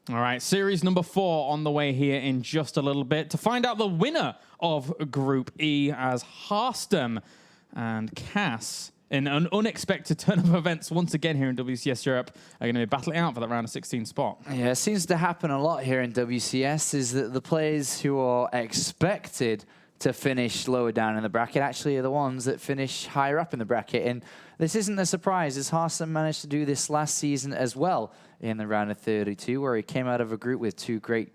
All right, series number 4 on the way here in just a little bit to find out the winner of Group E as Harstem and Cass, in an unexpected turn of events once again here in WCS Europe, are going to be battling out for that round of 16 spot. Yeah, it seems to happen a lot here in WCS, is that the players who are expected to finish lower down in the bracket actually are the ones that finish higher up in the bracket. And this isn't a surprise, as Harstem managed to do this last season as well in the round of 32, where he came out of a group with 2 great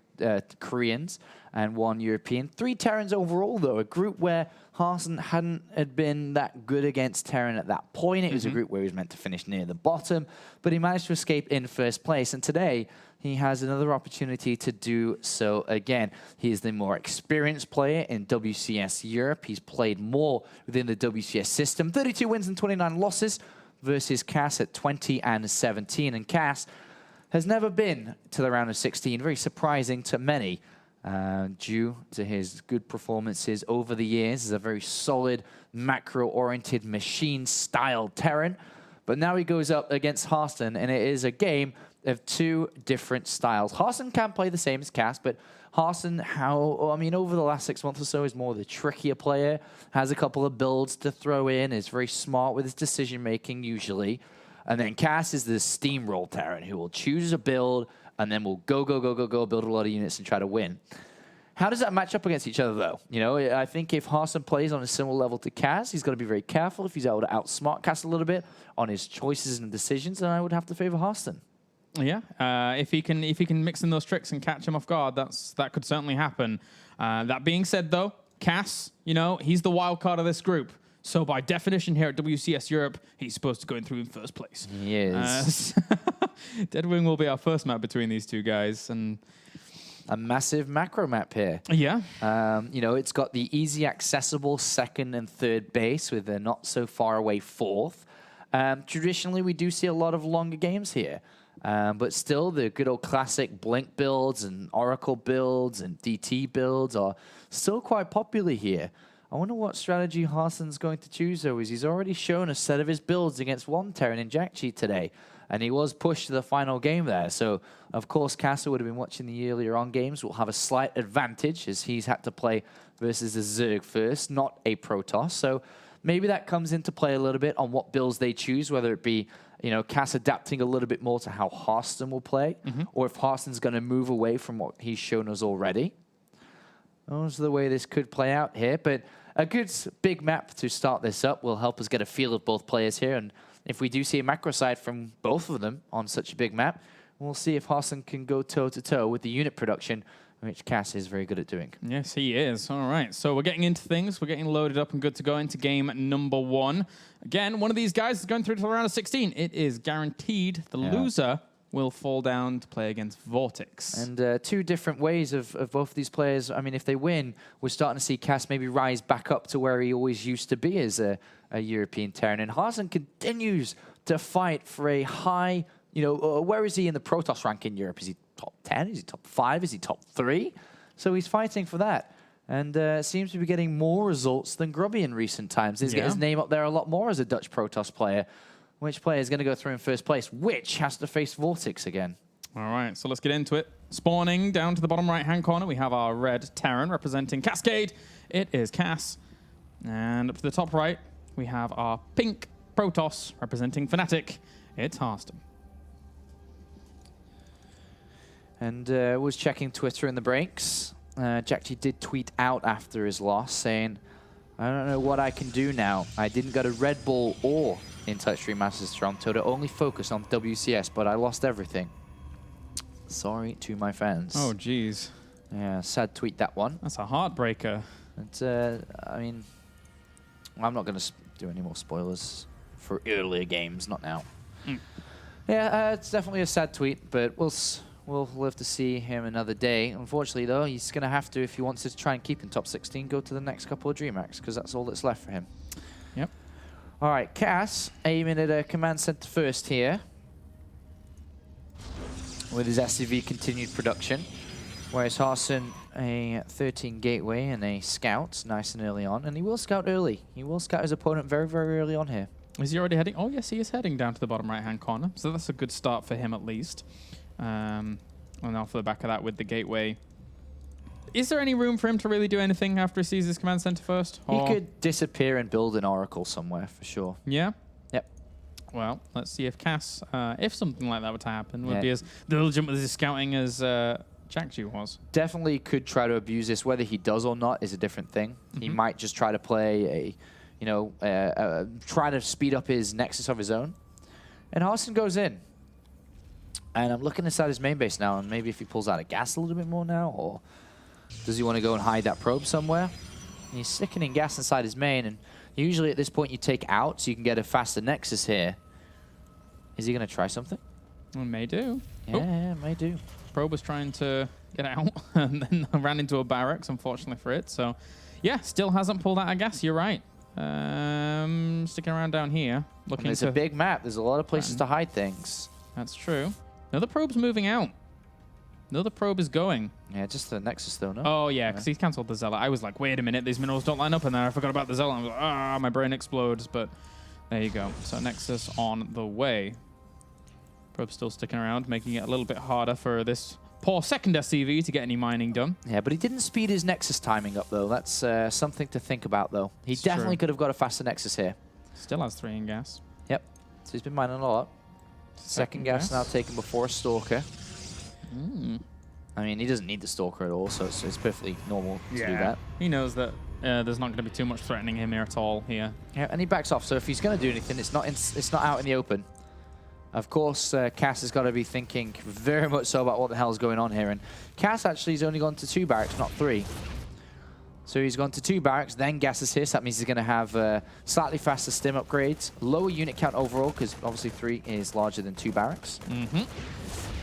Koreans and 1 European. 3 Terrans overall, though, a group where Harstem had been that good against Terran at that point. It was a group where he was meant to finish near the bottom, but he managed to escape in first place. And today, he has another opportunity to do so again. He is the more experienced player in WCS Europe. He's played more within the WCS system. 32 wins and 29 losses versus Cass at 20 and 17. And Cass has never been to the round of 16, very surprising to many, due to his good performances over the years as a very solid, macro-oriented, machine-style Terran. But now he goes up against Harstem, and it is a game of 2 different styles. Harstem can play the same as Cass, but Harstem, over the last 6 months or so, is more the trickier player, has a couple of builds to throw in, is very smart with his decision-making usually. And then Cass is the steamroll Terran who will choose a build and then will go, build a lot of units and try to win. How does that match up against each other, though? You know, I think if Harstem plays on a similar level to Cass, he's got to be very careful if he's able to outsmart Cass a little bit on his choices and decisions, then I would have to favor Harstem. Yeah, if he can mix in those tricks and catch him off guard, that could certainly happen. That being said, though, Cass, you know, he's the wild card of this group. So by definition here at WCS Europe, he's supposed to go through in first place. He is. Deadwing will be our first map between these 2 guys. And a massive macro map here. Yeah. You know, it's got the easy accessible 2nd and 3rd base with a not so far away 4th. Traditionally, we do see a lot of longer games here. But still, the good old classic Blink builds and Oracle builds and DT builds are still quite popular here. I wonder what strategy Harstem's going to choose, though, as he's already shown a set of his builds against 1 Terran in Jack Cheat today. And he was pushed to the final game there. So, of course, Cass would have been watching the earlier on games. Will have a slight advantage as he's had to play versus a Zerg first, not a Protoss. So maybe that comes into play a little bit on what builds they choose, whether it be, you know, Cass adapting a little bit more to how Harstem will play, or if Harstem's going to move away from what he's shown us already. Those are the way this could play out here. But a good big map to start this up will help us get a feel of both players here. And if we do see a macro side from both of them on such a big map, we'll see if Harstem can go toe-to-toe with the unit production, which Cass is very good at doing. Yes, he is. All right, so we're getting into things. We're getting loaded up and good to go into game number 1. Again, one of these guys is going through to the round of 16. It is guaranteed the loser will fall down to play against Vortex. And 2 different ways of both of these players. I mean, if they win, we're starting to see Cass maybe rise back up to where he always used to be as a European Terran. And Harstem continues to fight for a high, you know, where is he in the Protoss rank in Europe? Is he top 10? Is he top 5? Is he top 3? So he's fighting for that. And seems to be getting more results than Grubby in recent times. He's got his name up there a lot more as a Dutch Protoss player. Which player is going to go through in first place? Which has to face Vortex again? All right, so let's get into it. Spawning down to the bottom right-hand corner, we have our red Terran representing Cascade. It is Cass. And up to the top right, we have our pink Protoss representing Fnatic. It's Harstem. And was checking Twitter in the breaks. Jackty did tweet out after his loss saying, I don't know what I can do now. I didn't go to Red Bull or in Touchstream Masters Toronto to only focus on WCS, but I lost everything. Sorry to my fans. Oh, geez. Yeah, sad tweet, that one. That's a heartbreaker. I mean, I'm not going to do any more spoilers for earlier games, not now. Yeah, it's definitely a sad tweet, but we'll live to see him another day. Unfortunately, though, he's going to have to, if he wants to try and keep in top 16, go to the next couple of DreamHacks, because that's all that's left for him. Yep. All right, Cass aiming at a command center first here with his SCV continued production, whereas Harstem a 13 gateway and a scout nice and early on, and he will scout early. He will scout his opponent very, very early on here. Is he already heading? Oh, yes, he is heading down to the bottom right-hand corner, so that's a good start for him at least. And off the back of that with the gateway. Is there any room for him to really do anything after he sees his command center first? He could disappear and build an oracle somewhere for sure. Yeah? Yep. Well, let's see if Cass, if something like that were to happen, would be as diligent with his scouting as Jackju was. Definitely could try to abuse this. Whether he does or not is a different thing. He might just try to play try to speed up his nexus of his own. And Harstem goes in. And I'm looking inside his main base now, and maybe if he pulls out a gas a little bit more now, or does he want to go and hide that probe somewhere? And he's sticking in gas inside his main, and usually at this point you take out so you can get a faster nexus here. Is he going to try something? Well, may do. Yeah, may do. Probe was trying to get out and then ran into a barracks, unfortunately for it. So, yeah, still hasn't pulled out a gas. You're right. Sticking around down here. Looking. It's a big map. There's a lot of places to hide things. That's true. Another probe's moving out. Another probe is going. Yeah, just the nexus though, no? Oh, yeah, because he's cancelled the Zealot. I was like, wait a minute, these minerals don't line up in there. I forgot about the Zealot. I was like, my brain explodes. But there you go. So Nexus on the way. Probe still sticking around, making it a little bit harder for this poor second SCV to get any mining done. Yeah, but he didn't speed his Nexus timing up, though. That's something to think about, though. He definitely could have got a faster Nexus here. Still has 3 in gas. Yep. So he's been mining a lot. Second gas now taken before a Stalker. I mean, he doesn't need the Stalker at all, so it's perfectly normal to do that. He knows that there's not going to be too much threatening him here at all here. Yeah, and he backs off, so if he's going to do anything, it's not out in the open. Of course, Cass has got to be thinking very much so about what the hell is going on here. And Cass actually has only gone to 2 barracks, not 3. So he's gone to 2 barracks, then gases here. So that means he's going to have slightly faster stim upgrades, lower unit count overall, because obviously 3 is larger than 2 barracks.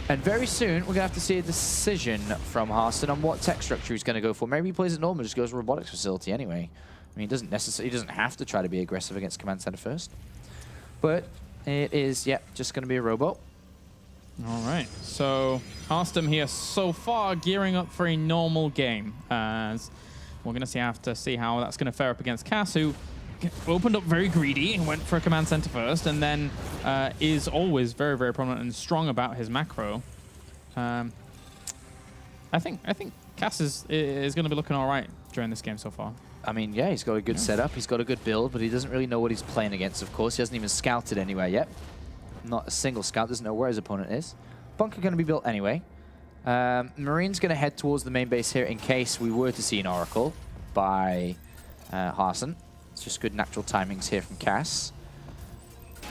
And very soon, we're going to have to see a decision from Harstem on what tech structure he's going to go for. Maybe he plays it normal, just goes to robotics facility anyway. I mean, he doesn't have to try to be aggressive against command center first. But it is, just going to be a robo. All right. So Harstem here so far gearing up for a normal game. As we're going to have to see how that's going to fare up against Cass, who opened up very greedy and went for a command center first, and then is always very, very prominent and strong about his macro. I think Cass is going to be looking all right during this game so far. I mean, yeah, he's got a good setup. He's got a good build, but he doesn't really know what he's playing against, of course. He hasn't even scouted anywhere yet. Not a single scout. Doesn't know where his opponent is. Bunker going to be built anyway. Marine's going to head towards the main base here in case we were to see an Oracle by Harstem. It's just good natural timings here from Cass.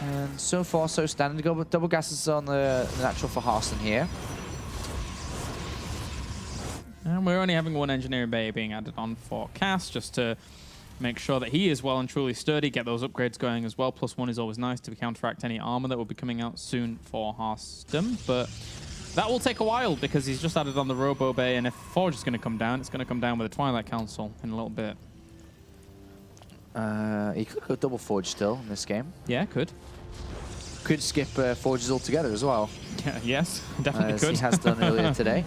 And so far, so standard. Double gases on the natural for Harstem here. And we're only having 1 engineering bay being added on for Cass, just to make sure that he is well and truly sturdy, get those upgrades going as well. +1 is always nice to counteract any armor that will be coming out soon for Harstem. But that will take a while because he's just added on the Robo Bay, and if Forge is going to come down, it's going to come down with the Twilight Council in a little bit. He could go double Forge still in this game. Yeah, could. Could skip Forges altogether as well. Yeah, yes, definitely could. He has done earlier today.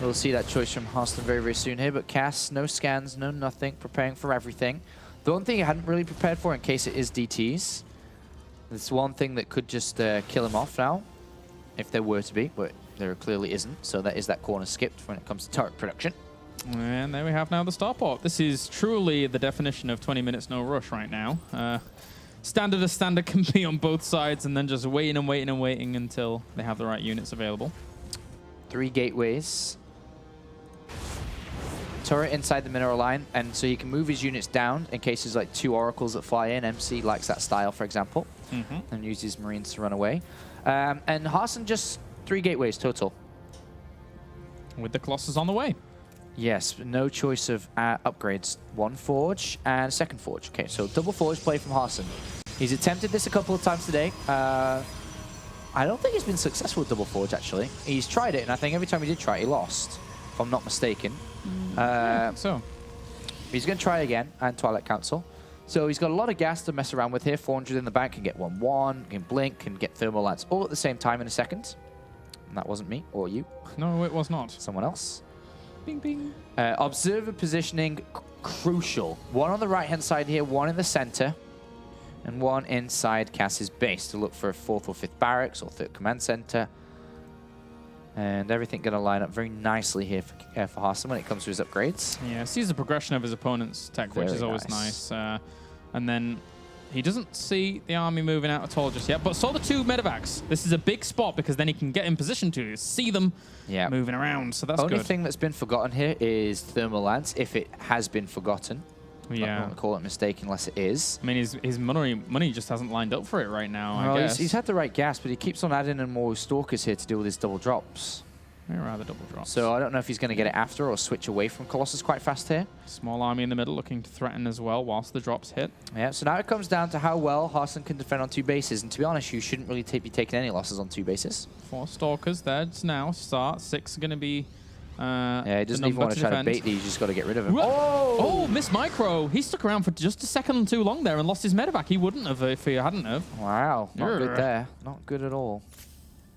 We'll see that choice from Harstem very, very soon here. But Cass, no scans, no nothing, preparing for everything. The one thing I hadn't really prepared for in case it is DTs. It's one thing that could just kill him off now, if there were to be, but there clearly isn't. So that is that corner skipped when it comes to turret production. And there we have now the starport. This is truly the definition of 20 minutes no rush right now. Standard as standard can be on both sides, and then just waiting and waiting and waiting until they have the right units available. 3 gateways. Turret inside the mineral line, and so you can move his units down in case there's like 2 oracles that fly in. MC likes that style, for example, and uses marines to run away. And Harstem just 3 gateways total. With the Colossus on the way. Yes, no choice of upgrades. 1 Forge and a 2nd Forge. Okay, so double Forge play from Harstem. He's attempted this a couple of times today. I don't think he's been successful with double Forge, actually. He's tried it, and I think every time he did try it, he lost, if I'm not mistaken. So he's going to try again, and Twilight Council. So he's got a lot of gas to mess around with here. 400 in the bank, can get 1-1, can blink, can get thermal lance all at the same time in a second. And that wasn't me or you. No, it was not. Someone else. Bing, bing. Observer positioning, crucial. 1 on the right-hand side here, 1 in the center, and 1 inside Cass's base to look for a 4th or 5th barracks or 3rd command center. And everything going to line up very nicely here for Harstem when it comes to his upgrades. Yeah, sees the progression of his opponent's tech, which is always nice. And then he doesn't see the army moving out at all just yet, but saw the 2 medevacs. This is a big spot because then he can get in position to see them moving around, so that's Only good. thing that's been forgotten here is Thermal Lance, if it has been forgotten. Yeah. I don't want to call it a mistake unless it is. I mean, his money just hasn't lined up for it right now, I guess. He's had the right gas, but he keeps on adding in more Stalkers here to deal with his double drops. Here are the double drops. So I don't know if he's going to get it after or switch away from Colossus quite fast here. Small army in the middle looking to threaten as well whilst the drops hit. Yeah, so now it comes down to how well Harstem can defend on 2 bases. And to be honest, you shouldn't really be taking any losses on 2 bases. 4 Stalkers there now start. 6 are going to be yeah, he doesn't even want to try to bait these. You just got to get rid of him. Oh, Miss Micro. He stuck around for just a second too long there and lost his medevac. He wouldn't have if he hadn't have. Wow, not good there. Not good at all.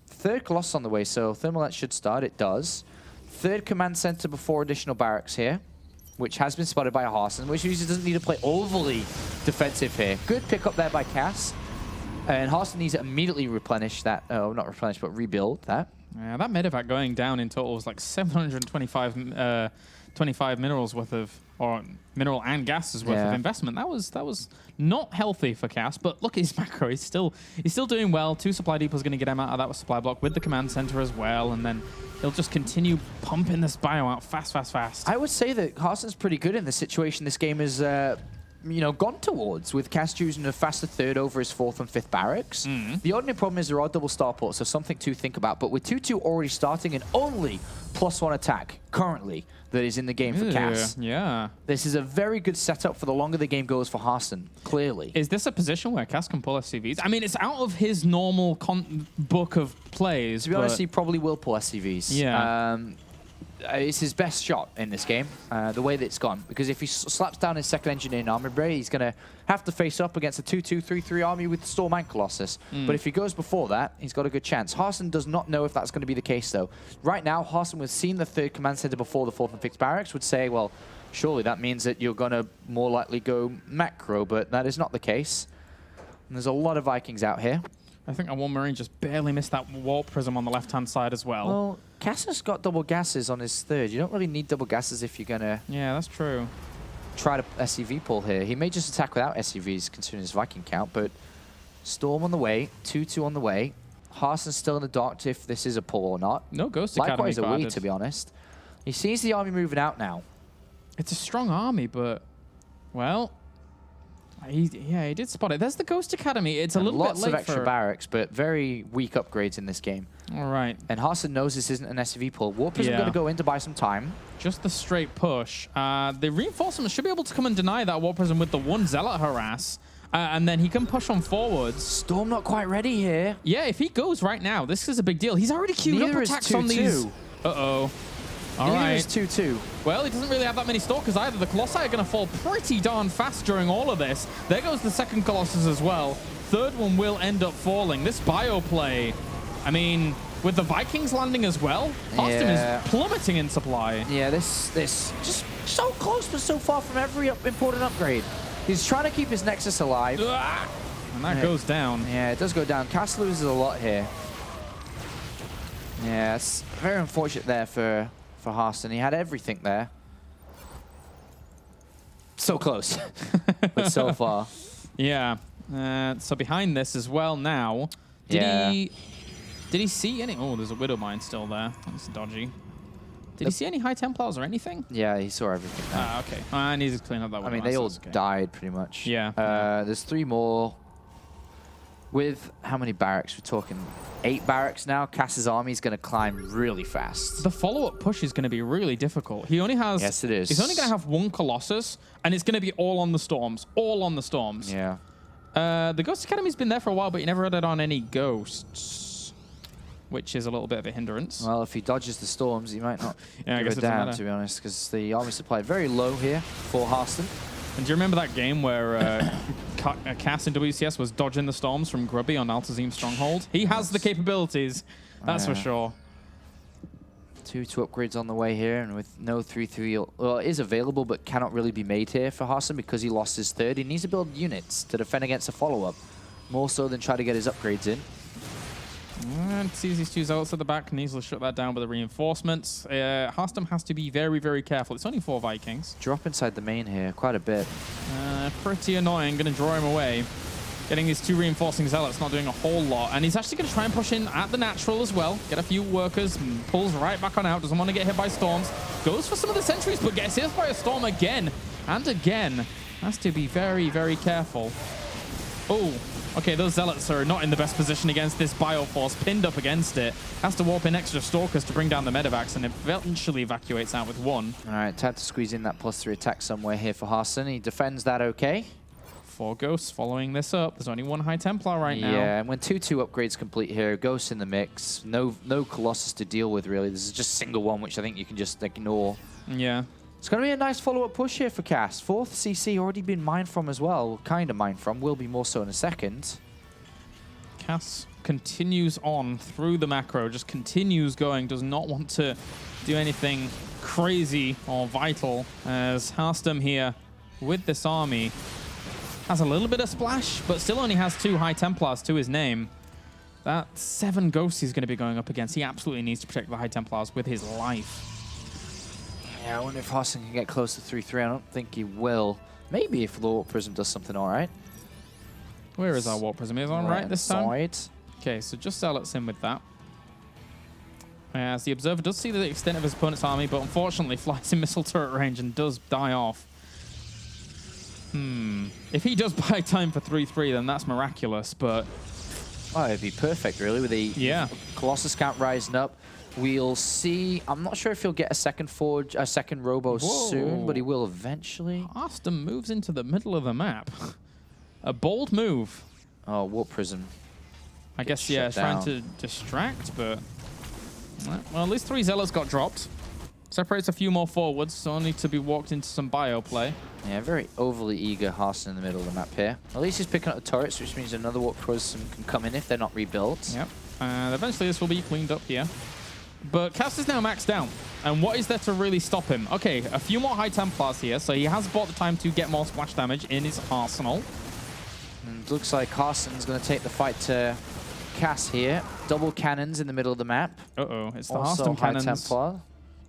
3rd Colossus on the way, so Thermal Lance should start. It does. 3rd command center before additional barracks here, which has been spotted by Harstem, which usually doesn't need to play overly defensive here. Good pick up there by Cass. And Harstem needs to immediately replenish that. Oh, not replenish, but rebuild that. Yeah, that medevac going down in total was like 725 25 minerals worth of, or mineral and gases worth of investment. That was not healthy for Cass, but look at his macro. He's still doing well. 2 supply depots going to get him out of that supply block with the command center as well, and then he'll just continue pumping this bio out fast. I would say that Harstem's pretty good in this situation. This game is gone towards, with Cass choosing a faster 3rd over his 4th and 5th barracks. The only problem is there are double starports, so something to think about. But with 2-2 already starting and only +1 attack currently that is in the game for Cass, this is a very good setup for the longer the game goes for Harstem, clearly. Is this a position where Cass can pull SCVs? I mean, it's out of his normal book of plays. To be honest, he probably will pull SCVs. Yeah. It's his best shot in this game, the way that it's gone. Because if he slaps down his 2nd engineering army brigade, he's going to have to face up against a 2-2-3-3 army with Storm and Colossus. But if he goes before that, he's got a good chance. Harstem does not know if that's going to be the case, though. Right now, Harstem, with seeing the 3rd command center before the 4th and 5th barracks, would say, well, surely that means that you're going to more likely go macro, but that is not the case. And there's a lot of Vikings out here. I think a War Marine just barely missed that warp prism on the left-hand side as well. Well, Cass has got double gases on his 3rd. You don't really need double gases if you're going to... Yeah, that's true. Try to SCV pull here. He may just attack without SCVs, considering his Viking count, but Storm on the way, 2-2 on the way. Harstem's still in the dark if this is a pull or not. No Ghost Academy Likewise a guarded. we, to be honest. He sees the army moving out now. It's a strong army, but, well... He did spot it. There's the Ghost Academy. It's a little bit late lots of extra barracks, but very weak upgrades in this game. All right. And Harstem knows this isn't an SCV pull. Warp is going to go in to buy some time. Just the straight push. The reinforcements should be able to come and deny that Warp Prism with the 1 Zealot harass. And then he can push on forwards. Storm not quite ready here. Yeah, if he goes right now, this is a big deal. He's already queued up attacks on these. Uh-oh. All right. Neither is 2-2. Well, he doesn't really have that many Stalkers either. The Colossi are going to fall pretty darn fast during all of this. There goes the 2nd Colossus as well. 3rd one will end up falling. This bio play, I mean, with the Vikings landing as well, Harstem is plummeting in supply. Yeah, this just so close but so far from every important upgrade. He's trying to keep his Nexus alive. And that goes down. Yeah, it does go down. Cass loses a lot here. Yeah, it's very unfortunate there for Harstem. He had everything there. So close, but so far. Yeah. So behind this as well now, did he see any? Oh, there's a Widow Mine still there. That's dodgy. Did he see any High Templars or anything? Yeah, he saw everything there. Okay. I need to clean up that one. I mean, they all died pretty much. Yeah. There's 3 more. With how many barracks? We're talking 8 barracks now. Cass's army is going to climb really fast. The follow-up push is going to be really difficult. He only has... Yes, it is. He's only going to have 1 Colossus, and it's going to be all on the Storms. All on the Storms. Yeah. The Ghost Academy's been there for a while, but he never had it on any Ghosts, which is a little bit of a hindrance. Well, if he dodges the Storms, he might not I guess it down, to be honest, because the army supply very low here for Harstem. And do you remember that game where Cass in WCS was dodging the Storms from Grubby on Altazim Stronghold? He has the capabilities, that's for sure. 2 upgrades on the way here, and with no 3-3, well, it is available, but cannot really be made here for Harstem because he lost his 3rd. He needs to build units to defend against a follow-up, more so than try to get his upgrades in. And sees these two zealots at the back, can easily shut that down with the reinforcements. Harstem has to be very, very careful. It's only 4 Vikings. Drop inside the main here, quite a bit. Pretty annoying, going to draw him away. Getting these 2 reinforcing zealots, not doing a whole lot. And he's actually going to try and push in at the natural as well. Get a few workers, pulls right back on out. Doesn't want to get hit by storms. Goes for some of the sentries, but gets hit by a storm again and again. Has to be very, very careful. Oh, okay, those zealots are not in the best position against this bioforce, pinned up against it. Has to warp in extra stalkers to bring down the medevacs, and eventually evacuates out with 1. All right, time to squeeze in that +3 attack somewhere here for Harstem. He defends that okay. 4 ghosts following this up. There's only 1 High Templar right now. Yeah, and when 2/2 upgrades complete here, ghosts in the mix. No Colossus to deal with, really. This is just single one, which I think you can just ignore. Yeah. It's going to be a nice follow-up push here for Cass. 4th CC already been mined from as well. Kind of mined from. Will be more so in a second. Cass continues on through the macro, just continues going, does not want to do anything crazy or vital, as Harstem here with this army has a little bit of splash, but still only has 2 High Templars to his name. That 7 ghosts he's going to be going up against. He absolutely needs to protect the High Templars with his life. Yeah, I wonder if Harstem can get close to 3-3. I don't think he will. Maybe if Warp Prism does something all right. Where is our Warp Prism? Is on right this time? Side. Okay, so just zealots in with that. As the Observer does see the extent of his opponent's army, but unfortunately flies in missile turret range and does die off. If he does buy time for 3-3, then that's miraculous, but... Oh, it'd be perfect, really, with the Colossus count rising up. We'll see. I'm not sure if he'll get a second forge, a second robo soon, but he will eventually. Harstem moves into the middle of the map. A bold move. Oh, Warp Prism. I guess, yeah, trying to distract, but... Well, at least 3 zealots got dropped. Separates a few more forwards, only to be walked into some bio play. Yeah, very overly eager Harstem in the middle of the map here. At least he's picking up the turrets, which means another Warp Prism can come in if they're not rebuilt. Yep. And eventually this will be cleaned up here. But Cass is now maxed down. And what is there to really stop him? Okay, a few more High Templars here, so he has bought the time to get more splash damage in his arsenal. And looks like Harstem's going to take the fight to Cass here. Double cannons in the middle of the map. Uh-oh, it's the Also Harstem High cannons. Templar.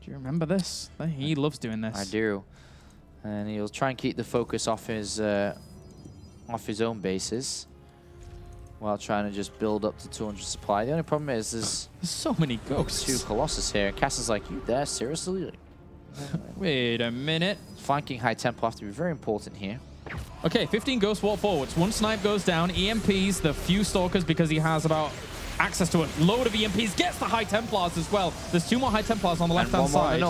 Do you remember this? He loves doing this. I do. And he'll try and keep the focus off his own bases, while trying to just build up to 200 supply. The only problem is there's so many ghosts. 2 Colossus here. Cass is like, you there, seriously? Wait a minute. Flanking High Templar have to be very important here. Okay, 15 ghosts walk forwards. 1 snipe goes down. EMPs the few stalkers because he has about access to a load of EMPs. Gets the High Templars as well. There's 2 more High Templars on the left-hand side.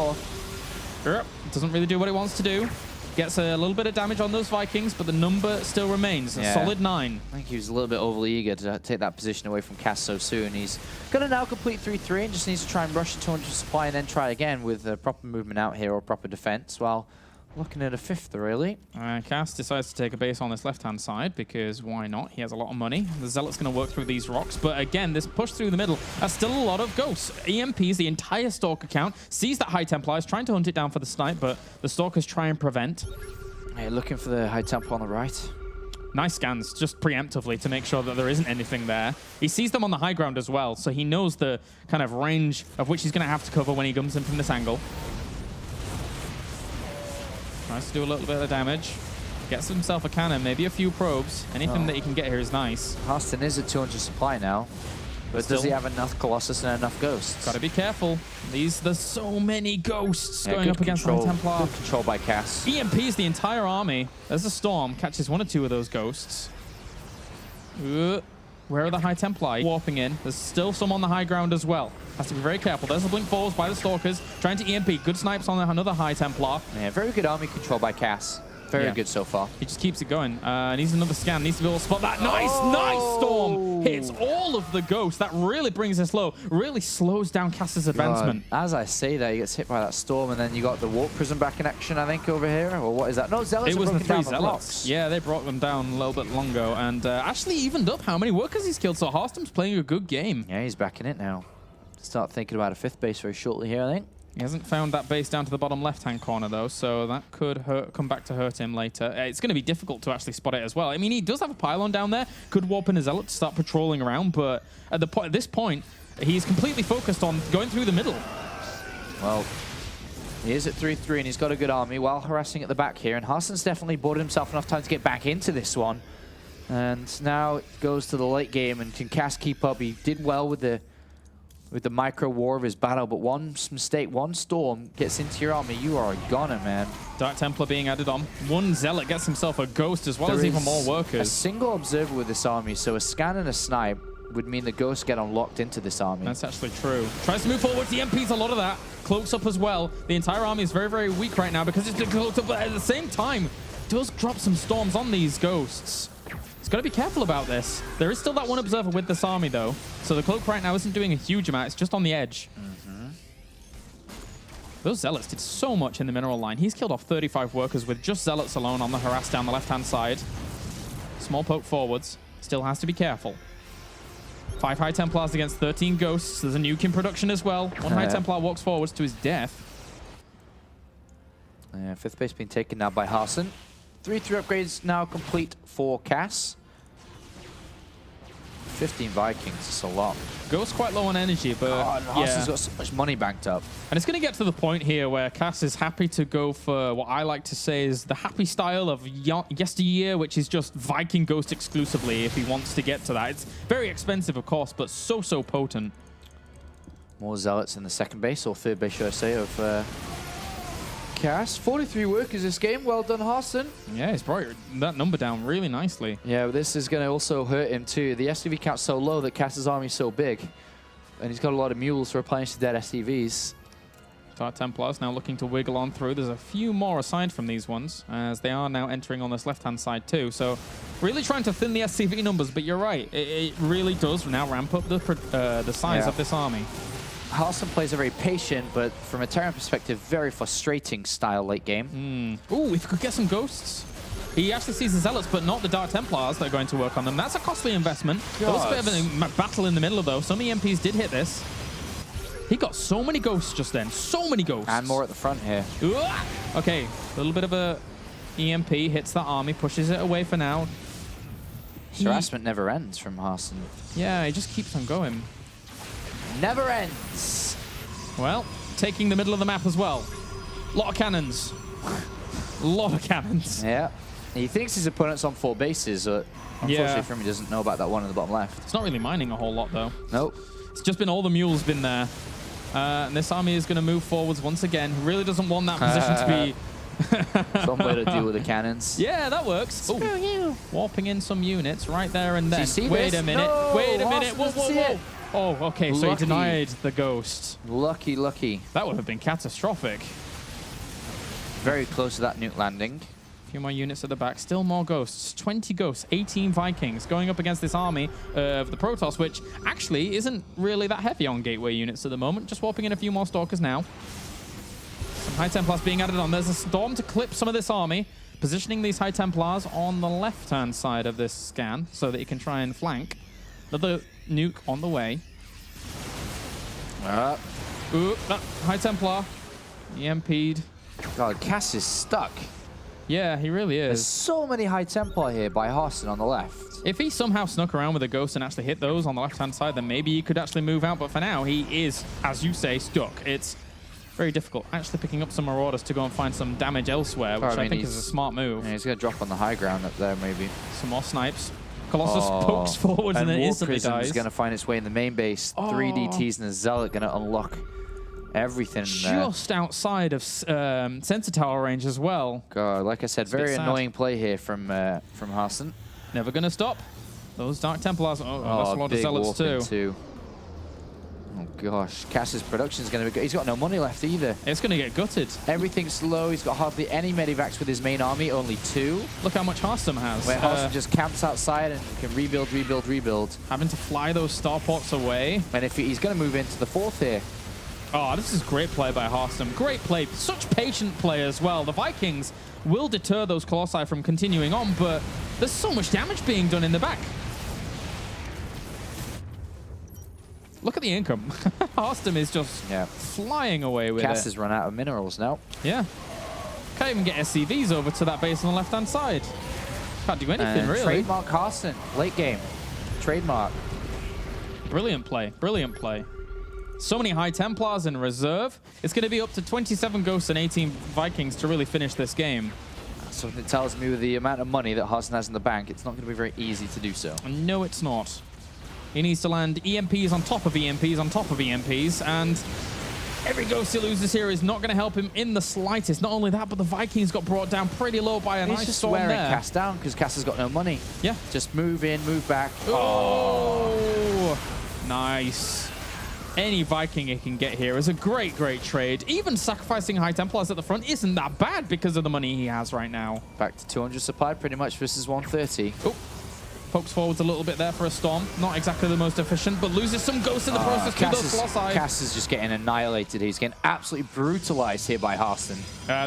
Doesn't really do what it wants to do. Gets a little bit of damage on those Vikings, but the number still remains. A solid 9. I think he was a little bit overly eager to take that position away from Cass so soon. He's going to now complete 3-3 and just needs to try and rush the 200 supply and then try again with proper movement out here or proper defense while looking at a 5th, really. Cass decides to take a base on this left-hand side because why not? He has a lot of money. The Zealot's going to work through these rocks, but again, this push through the middle, that's still a lot of ghosts. EMPs the entire Stalker count, sees that High Templar is trying to hunt it down for the snipe, but the Stalkers try and prevent. Yeah, looking for the High Templar on the right. Nice scans, just preemptively to make sure that there isn't anything there. He sees them on the high ground as well, so he knows the kind of range of which he's going to have to cover when he comes in from this angle. Tries to do a little bit of damage. Gets himself a cannon, maybe a few probes. Anything that he can get here is nice. Harstem is at 200 supply now. But does he have enough Colossus and enough ghosts? Gotta be careful. There's so many ghosts going up against High Templar. Good control by Cass. EMPs the entire army. There's a storm, catches 1 or 2 of those ghosts. Where are the High Templar? Warping in. There's still some on the high ground as well. Has to be very careful. There's a blink forwards by the Stalkers. Trying to EMP. Good snipes on another High Templar. Yeah, very good army control by Cass. Very good so far. He just keeps it going. Needs another scan. Needs to be able to spot that. Nice storm. Hits all of the ghosts. That really brings us low. Really slows down Cass's advancement. As I say that, he gets hit by that storm, and then you got the Warp Prism back in action, I think, over here. Or what is that? No, Zealots. It was the 3 down Zealots. The blocks. Yeah, they brought them down a little bit longer, and actually evened up how many workers he's killed. So Harstem's playing a good game. Yeah, he's back in it now. Start thinking about a 5th base very shortly here, I think. He hasn't found that base down to the bottom left-hand corner, though, so that could come back to hurt him later. It's going to be difficult to actually spot it as well. I mean, he does have a pylon down there. Could warp in a Zealot to start patrolling around, but at this point, he's completely focused on going through the middle. Well, he is at 3-3, and he's got a good army while harassing at the back here, and Harstem's definitely bought himself enough time to get back into this one. And now it goes to the late game, and can Cass keep up? He did well with the micro war of his battle, but one mistake, one storm gets into your army, you are a goner, man. Dark Templar being added on. One Zealot gets himself a Ghost as well as even more workers. A single observer with this army, so a scan and a snipe would mean the Ghosts get unlocked into this army. That's actually true. Tries to move forward. The MP's a lot of that. Cloaks up as well. The entire army is very, very weak right now because it's been cloaked up, but at the same time, does drop some storms on these Ghosts. He's got to be careful about this. There is still that one observer with this army, though. So the cloak right now isn't doing a huge amount. It's just on the edge. Those Zealots did so much in the mineral line. He's killed off 35 workers with just Zealots alone on the harass down the left-hand side. Small poke forwards. Still has to be careful. 5 High Templars against 13 Ghosts. There's a nuke in production as well. One High Templar walks forwards to his death. Fifth base being taken now by Harstem. 3-3 upgrades now complete for Cass. 15 Vikings, it's a lot. Ghost quite low on energy, but Harstem's got so much money banked up. And it's going to get to the point here where Cass is happy to go for what I like to say is the happy style of yesteryear, which is just Viking Ghost exclusively if he wants to get to that. It's very expensive, of course, but so potent. More Zealots in the second base, or third base, should I say, of Cass. 43 workers this game. Well done, Harstem. Yeah, he's brought that number down really nicely. Yeah, but this is going to also hurt him too. The STV count's so low that Cass's army is so big. And he's got a lot of mules to replenish the dead STVs. Dark Templars now looking to wiggle on through. There's a few more aside from these ones, as they are now entering on this left-hand side too. So really trying to thin the SCV numbers, but you're right. It really does now ramp up the size of this army. Harstem plays a very patient, but from a Terran perspective, very frustrating style late game. Ooh, if we could get some Ghosts. He actually sees the Zealots, but not the Dark Templars that are going to work on them. That's a costly investment. There was a bit of a battle in the middle, though. Some EMPs did hit this. He got so many Ghosts just then. So many Ghosts. And more at the front here. Okay, a little bit of a EMP hits that army, pushes it away for now. Harassment never ends from Harstem. Yeah, he just keeps on going. Never ends. Well, taking the middle of the map as well. Lot of cannons. Lot of cannons. Yeah. He thinks his opponent's on 4 bases, but unfortunately for him, he doesn't know about that one in the bottom left. It's not really mining a whole lot, though. Nope. It's just been all the mules been there. And this army is going to move forwards once again. He really doesn't want that position to be... Some way to deal with the cannons. Yeah, that works. Screw you. Warping in some units right there and then. Wait a minute. No, wait a minute. Whoa, whoa, whoa. Oh, okay, so he denied the Ghost. Lucky. That would have been catastrophic. Very close to that nuke landing. A few more units at the back. Still more Ghosts. 20 Ghosts, 18 Vikings going up against this army of the Protoss, which actually isn't really that heavy on gateway units at the moment. Just warping in a few more Stalkers now. Some High Templars being added on. There's a storm to clip some of this army. Positioning these High Templars on the left-hand side of this scan so that you can try and flank. Another nuke on the way. High Templar. EMP'd. God, Cass is stuck. Yeah, he really is. There's so many High Templar here by Harstem on the left. If he somehow snuck around with a Ghost and actually hit those on the left-hand side, then maybe he could actually move out. But for now, he is, as you say, stuck. It's very difficult. Actually picking up some Marauders to go and find some damage elsewhere, which I think is a smart move. Yeah, he's going to drop on the high ground up there, maybe. Some more snipes. Colossus pokes forward and then instantly dies. Is going to find its way in the main base. 3 DTs and a Zealot going to unlock everything there. Just outside of sensor tower range as well. God, like I said, very annoying play here from Harstem. Never going to stop. Those Dark Templars. Oh, that's a lot of Zealots too. Oh gosh, Cass's production is going to be good. He's got no money left either. It's going to get gutted. Everything's slow. He's got hardly any medivacs with his main army, only 2. Look how much Harstem has. Where Harstem just camps outside and can rebuild. Having to fly those starports away. And if he's going to move into the 4th here. Oh, this is great play by Harstem. Great play. Such patient play as well. The Vikings will deter those Colossi from continuing on, but there's so much damage being done in the back. Look at the income. Harstem is just flying away with Cass it. has run out of minerals now. Yeah. Can't even get SCVs over to that base on the left-hand side. Can't do anything, really. Trademark Harstem, late game. Trademark. Brilliant play. Brilliant play. So many High Templars in reserve. It's going to be up to 27 Ghosts and 18 Vikings to really finish this game. Something tells me with the amount of money that Harstem has in the bank, it's not going to be very easy to do so. No, it's not. He needs to land EMPs on top of EMPs on top of EMPs, and every Ghost he loses here is not going to help him in the slightest. Not only that, but the Vikings got brought down pretty low by a nice storm there. He's just wearing Cass down because Cass has got no money. Yeah. Just move in, move back. Oh! Nice. Any Viking he can get here is a great, great trade. Even sacrificing High Templars at the front isn't that bad because of the money he has right now. Back to 200 supply pretty much versus 130. Oh, pokes forwards a little bit there for a storm. Not exactly the most efficient, but loses some Ghosts in the process to those Colossi. Cass is just getting annihilated. He's getting absolutely brutalized here by Harstem.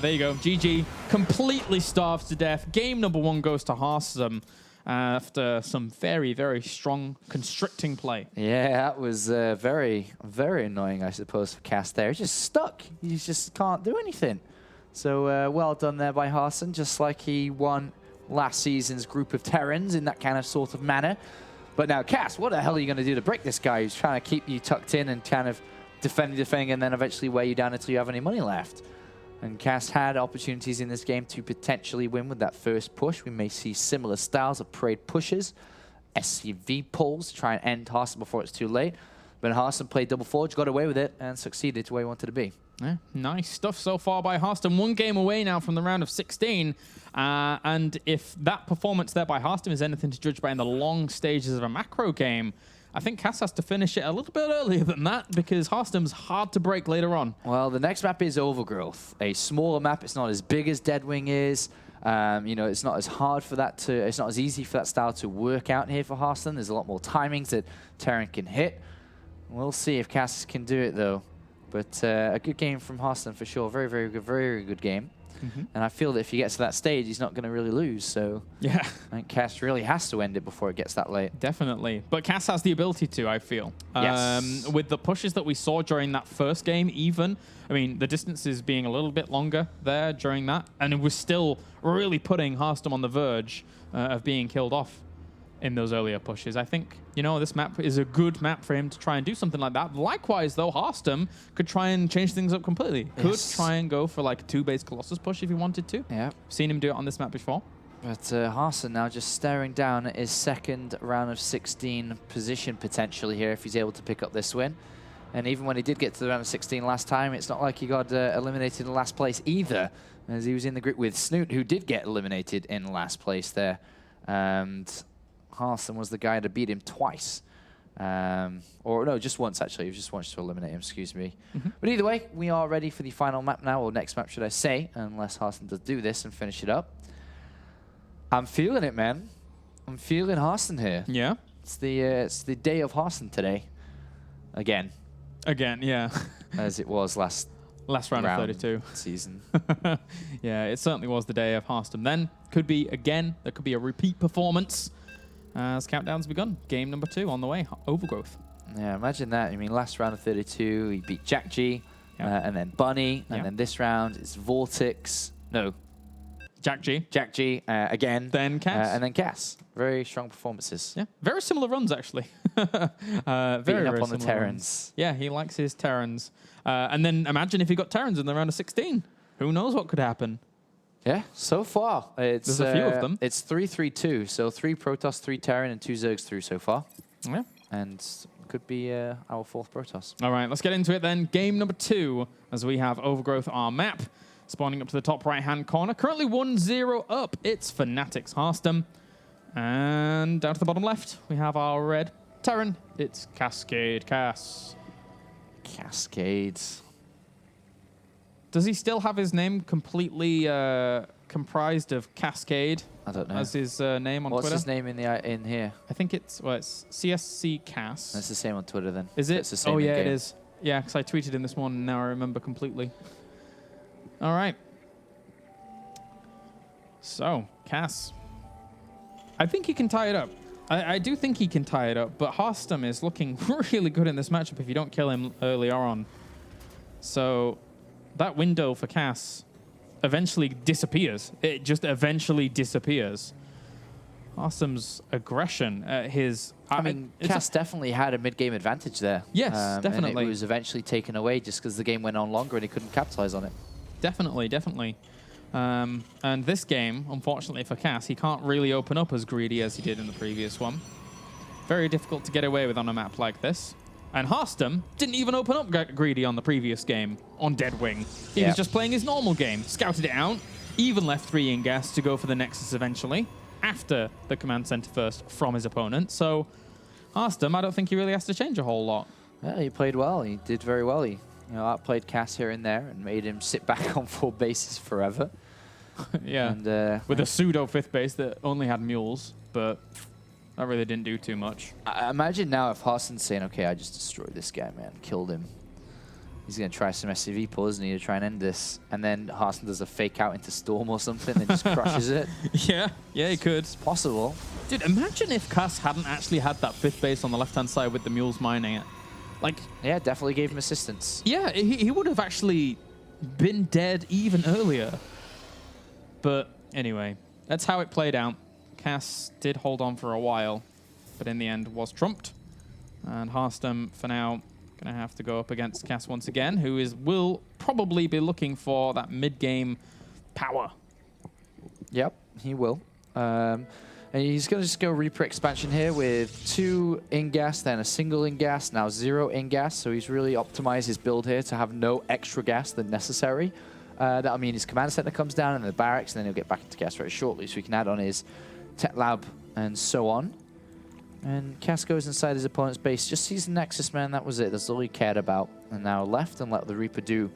There you go. GG. Completely starved to death. Game number 1 goes to Harstem. After some very, very strong constricting play. Yeah, that was very, very annoying, I suppose, for Cass there. He's just stuck. He just can't do anything. So well done there by Harstem, just like he won last season's group of Terrans in that kind of sort of manner. But now, Cass, what the hell are you going to do to break this guy who's trying to keep you tucked in and kind of defending, and then eventually wear you down until you have any money left? And Cass had opportunities in this game to potentially win with that first push. We may see similar styles of parade pushes, SCV pulls to try and end Harstem before it's too late. But Harstem played double forge, got away with it, and succeeded to where he wanted to be. Yeah, nice stuff so far by Harstem. 1 game away now from the round of 16. And if that performance there by Harstem is anything to judge by in the long stages of a macro game, I think Cass has to finish it a little bit earlier than that because Harstem's hard to break later on. Well, the next map is Overgrowth, a smaller map. It's not as big as Deadwing is. You know, it's not as hard for that to, it's not as easy for that style to work out here for Harstem. There's a lot more timings that Terran can hit. We'll see if Cass can do it though. But a good game from Harstem for sure. Very, very good game. And I feel that if he gets to that stage, he's not going to really lose. So yeah, I think Cass really has to end it before it gets that late. Definitely. But Cass has the ability to, I feel. Yes. With the pushes that we saw during that first game even, I mean, the distances being a little bit longer there during that, and it was still really putting Harstem on the verge of being killed off in those earlier pushes. I think, you know, this map is a good map for him to try and do something like that. Likewise, though, Harstem could try and change things up completely. Could try and go for like a 2-base Colossus push if he wanted to. Yeah. Seen him do it on this map before. But Harstem now just staring down at his second round of 16 position potentially here if he's able to pick up this win. And even when he did get to the round of 16 last time, it's not like he got eliminated in last place either, as he was in the group with Snoot, who did get eliminated in last place there. And Harstem was the guy to beat him twice. Or no, just once actually. He was just once to eliminate him, excuse me. But either way, we are ready for the final map now, or next map should I say, unless Harstem does do this and finish it up. I'm feeling it, man. I'm feeling Harstem here. Yeah. It's the day of Harstem today. Again. Again, yeah. As it was last round of 32 season. Yeah, it certainly was the day of Harstem then. Could be again. There could be a repeat performance. As countdown's begun. Game number 2 on the way. Overgrowth. Yeah, imagine that. I mean, last round of 32, he beat Jack G, and then Bunny, and then this round it's Vortex. No. Jack G. Jack G again. Then Cass. And then Cass. Very strong performances. Yeah, very similar runs, actually. Beating up on the Terrans. Yeah, he likes his Terrans. And then imagine if he got Terrans in the round of 16. Who knows what could happen? Yeah, so far. There's a few of them. It's 3-3-2, so 3 Protoss, 3 Terran, and 2 Zergs through so far. Yeah. And could be our 4th Protoss. All right, let's get into it then. Game number 2, as we have Overgrowth, our map. Spawning up to the top right-hand corner. Currently 1-0 up. It's Fanatics Harstem. And down to the bottom left, we have our red Terran. It's Cascade Cass. Cascades. Does he still have his name completely comprised of Cascade? I don't know. As his name on Twitter? What's his name in here? I think it's CSC Cass. That's the same on Twitter then. Is it? It's the same oh yeah, in-game. it is. Yeah, because I tweeted him this morning. Now I remember completely. All right. So Cass, I think he can tie it up. I do think he can tie it up, but Harstem is looking really good in this matchup if you don't kill him earlier on. So that window for Cass eventually disappears. It just eventually disappears. Harstem's aggression, I mean, Cass definitely had a mid-game advantage there. Yes, definitely. And it was eventually taken away just because the game went on longer and he couldn't capitalize on it. Definitely, definitely. And this game, unfortunately for Cass, he can't really open up as greedy as he did in the previous one. Very difficult to get away with on a map like this. And Harstem didn't even open up greedy on the previous game on Deadwing. He was just playing his normal game, scouted it out, even left 3 in gas to go for the Nexus eventually, after the command center first from his opponent. So Harstem, I don't think he really has to change a whole lot. Yeah, he played well. He did very well. He outplayed Cass here and there and made him sit back on 4 bases forever. Yeah, and, with a pseudo 5th base that only had mules, but that really didn't do too much. I imagine now if Harstem's saying, okay, I just destroyed this guy, man, killed him. He's going to try some SCV pull, isn't he, to try and end this. And then Harstem does a fake out into Storm or something and just crushes it. Yeah, he could. It's possible. Dude, imagine if Cass hadn't actually had that 5th base on the left-hand side with the mules mining it. Like, yeah, definitely gave him assistance. Yeah, he would have actually been dead even earlier. But anyway, that's how it played out. Cass did hold on for a while, but in the end was trumped. And Harstem, for now, going to have to go up against Cass once again, who will probably be looking for that mid-game power. Yep, he will. And he's going to just go Reaper expansion here with 2 in-gas, then a single in-gas, now 0 in-gas. So he's really optimized his build here to have no extra gas than necessary. That'll mean his command center comes down and the barracks, and then he'll get back into gas very shortly. So he can add on his tech lab and so on. And Cass goes inside his opponent's base, just sees the Nexus, man. That was it. That's all he cared about. And now left and let the Reaper do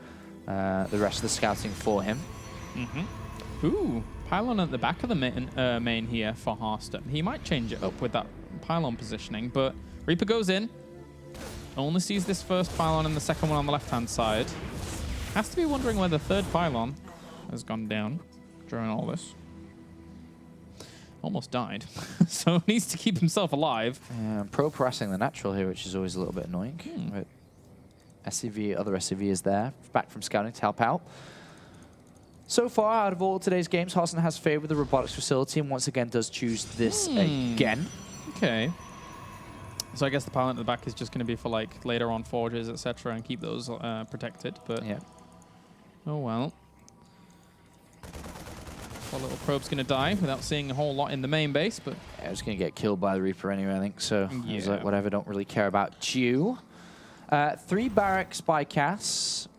the rest of the scouting for him. Ooh, pylon at the back of the main here for Harstem. He might change it up with that pylon positioning, but Reaper goes in. Only sees this first pylon and the second one on the left-hand side. Has to be wondering where the 3rd pylon has gone down during all this. Almost died. So needs to keep himself alive. Pro-pressing the natural here, which is always a little bit annoying. But SCV, other SCV is there, back from scouting to help out. So far, out of all today's games, Harstem has favored the robotics facility and once again does choose this again. Okay. So I guess the pylon at the back is just going to be for like later on forges, etc., and keep those protected. But yeah. Oh well. Our little probe's going to die without seeing a whole lot in the main base, but yeah, it's going to get killed by the Reaper anyway, I think. So I was like, whatever, don't really care about you. 3 barracks by Cass.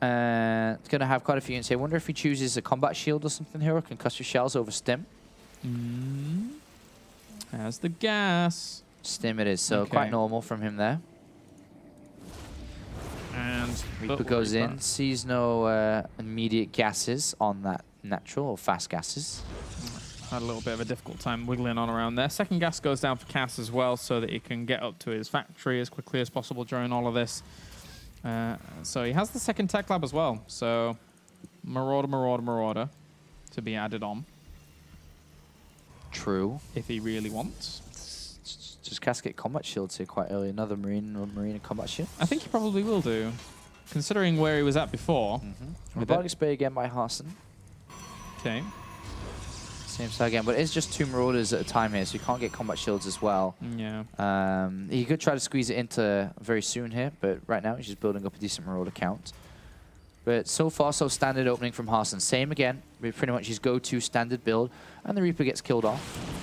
It's going to have quite a few units here. I wonder if he chooses a combat shield or something here, or concussive shells over stim. Has the gas. Stim it is, so quite normal from him there. And Reaper goes in, sees no immediate gases on that natural or fast gases. Had a little bit of a difficult time wiggling on around there. Second gas goes down for Cass as well, so that he can get up to his factory as quickly as possible during all of this. So he has the second tech lab as well. So Marauder to be added on. True. If he really wants. Just Cass get combat shields here quite early. Another marine and combat shield. I think he probably will do, considering where he was at before. Robotics bay again by Harstem. Okay. Same side again, but it's just 2 marauders at a time here, so you can't get combat shields as well. Yeah. He could try to squeeze it into very soon here, but right now he's just building up a decent marauder count. But so far, so standard opening from Harstem. Same again, with pretty much his go-to standard build, and the Reaper gets killed off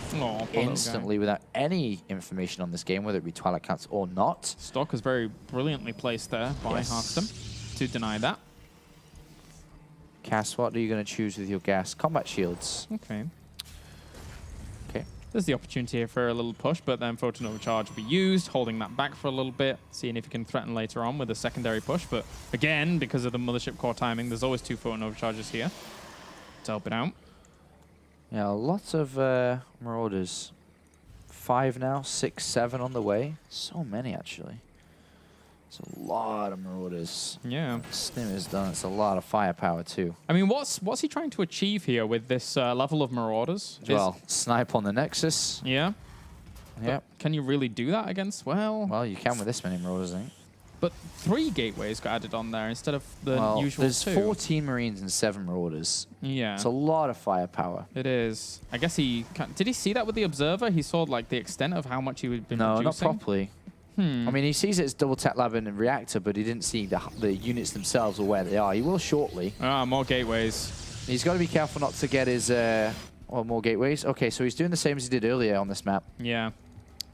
instantly without any information on this game, whether it be Twilight counts or not. Stock is very brilliantly placed there by Harstem to deny that. Cass, what are you going to choose with your gas? Combat shields. Okay. Okay. There's the opportunity here for a little push, but then Photon Overcharge will be used, holding that back for a little bit, seeing if he can threaten later on with a secondary push. But again, because of the Mothership Core timing, there's always 2 Photon Overcharges here to help it out. Yeah, lots of marauders. 5 now, 6, 7 on the way. So many, actually. It's a lot of Marauders. Yeah. Snim is done. It's a lot of firepower, too. I mean, what's he trying to achieve here with this level of Marauders? Well, snipe on the Nexus. Yeah. Yep. But can you really do that against? Well, you can with this many Marauders, I think. But 3 gateways got added on there instead of the usual there's 2. 14 Marines and 7 Marauders. Yeah. It's a lot of firepower. It is. I guess did he see that with the Observer? He saw like the extent of how much he would been producing? No, not properly. I mean, he sees it as double tech lab and a reactor, but he didn't see the units themselves or where they are. He will shortly. More gateways. He's got to be careful not to get his... more gateways. Okay, so he's doing the same as he did earlier on this map. Yeah.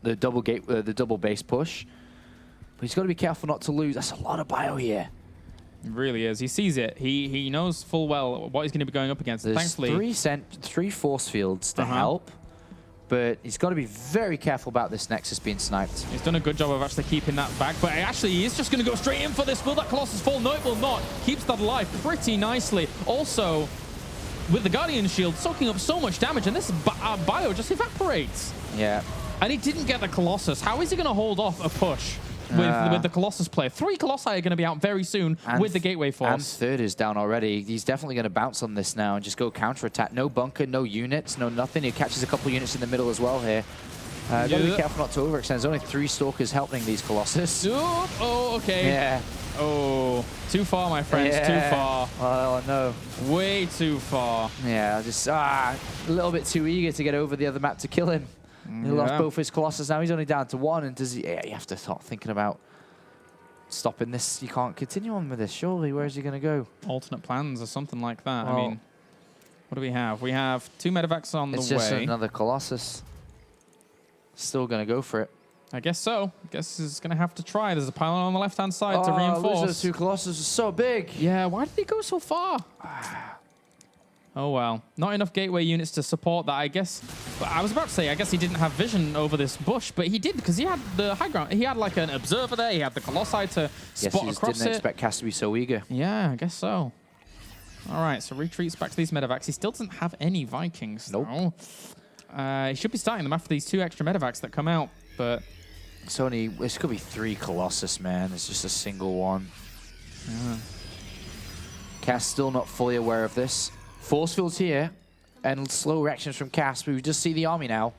The double base push. But he's got to be careful not to lose. That's a lot of bio here. It really is. He sees it. He knows full well what he's going to be going up against. There's Thankfully, three force fields to help. But he's got to be very careful about this Nexus being sniped. He's done a good job of actually keeping that back, but actually he is just going to go straight in for this. Will that Colossus fall? No, it will not. Keeps that alive pretty nicely. Also, with the Guardian Shield soaking up so much damage, and this bio just evaporates. Yeah. And he didn't get the Colossus. How is he going to hold off a push with the Colossus play? 3 Colossi are going to be out very soon with the Gateway Force. And third is down already. He's definitely going to bounce on this now and just go counterattack. No bunker, no units, no nothing. He catches a couple units in the middle as well here. Got to be careful not to overextend. There's only 3 Stalkers helping these Colossus. Oh, okay. Yeah. Oh, too far, my friends. Yeah. Too far. Oh, no. Way too far. Yeah, just a little bit too eager to get over the other map to kill him. He lost both his Colossus. Now he's only down to 1. And does he? Yeah, you have to start thinking about stopping this. You can't continue on with this, surely. Where is he going to go? Alternate plans or something like that. Well, I mean, what do we have? We have 2 medevacs on the way. It's just another Colossus. Still going to go for it. I guess so. I guess he's going to have to try. There's a pylon on the left-hand side to reinforce. Those 2 Colossus are so big. Yeah, why did he go so far? Oh, well. Not enough gateway units to support that, I guess. But I was about to say, I guess he didn't have vision over this bush, but he did, because he had the high ground. He had like an observer there. He had the Colossi to spot across it. Didn't expect Cass to be so eager. Yeah, I guess so. All right, so retreats back to these medevacs. He still doesn't have any Vikings, though. He should be starting them after these 2 extra medevacs that come out, but... This could be 3 Colossus, man. It's just a single one. Yeah. Cass still not fully aware of this. Force fields here, and slow reactions from Cass. We just see the army now.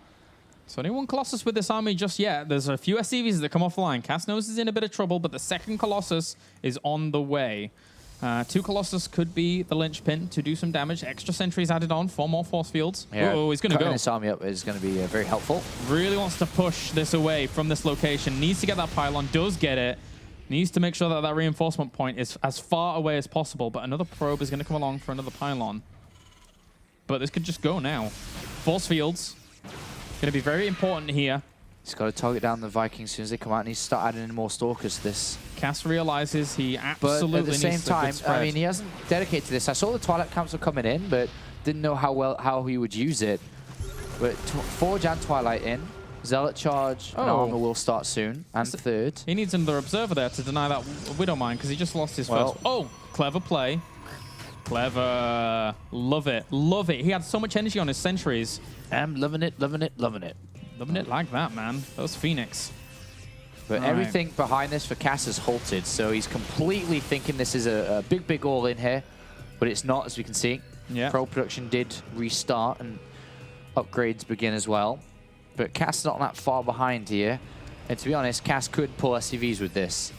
So only 1 Colossus with this army just yet. There's a few SCVs that come off the line. Cass knows he's in a bit of trouble, but the 2nd Colossus is on the way. 2 Colossus could be the linchpin to do some damage. Extra sentries added on, 4 more force fields. Yeah, oh, he's going to go. Cutting this army up is going to be very helpful. Really wants to push this away from this location. Needs to get that pylon. Does get it. Needs to make sure that that reinforcement point is as far away as possible. But another probe is going to come along for another pylon. But this could just go now. Force fields. Going to be very important here. He's got to target down the Vikings as soon as they come out, and he's start adding in more Stalkers to this. Cass realizes he absolutely but at the same time, I mean, he hasn't dedicated to this. I saw the Twilight camps were coming in, but didn't know how he would use it. But Forge and Twilight in. Zealot charge and armor will start soon. And third. He needs another observer there to deny that Widowmine because he just lost his first. Oh, clever play. Clever. Love it. Love it. He had so much energy on his sentries. I'm loving it, loving it, loving it. Loving it like that, man. Those Phoenix. But everything behind this for Cass is halted, so he's completely thinking this is a big, big all-in here. But it's not, as we can see. Yeah. Pro production did restart and upgrades begin as well. But Cass not that far behind here. And to be honest, Cass could pull SCVs with this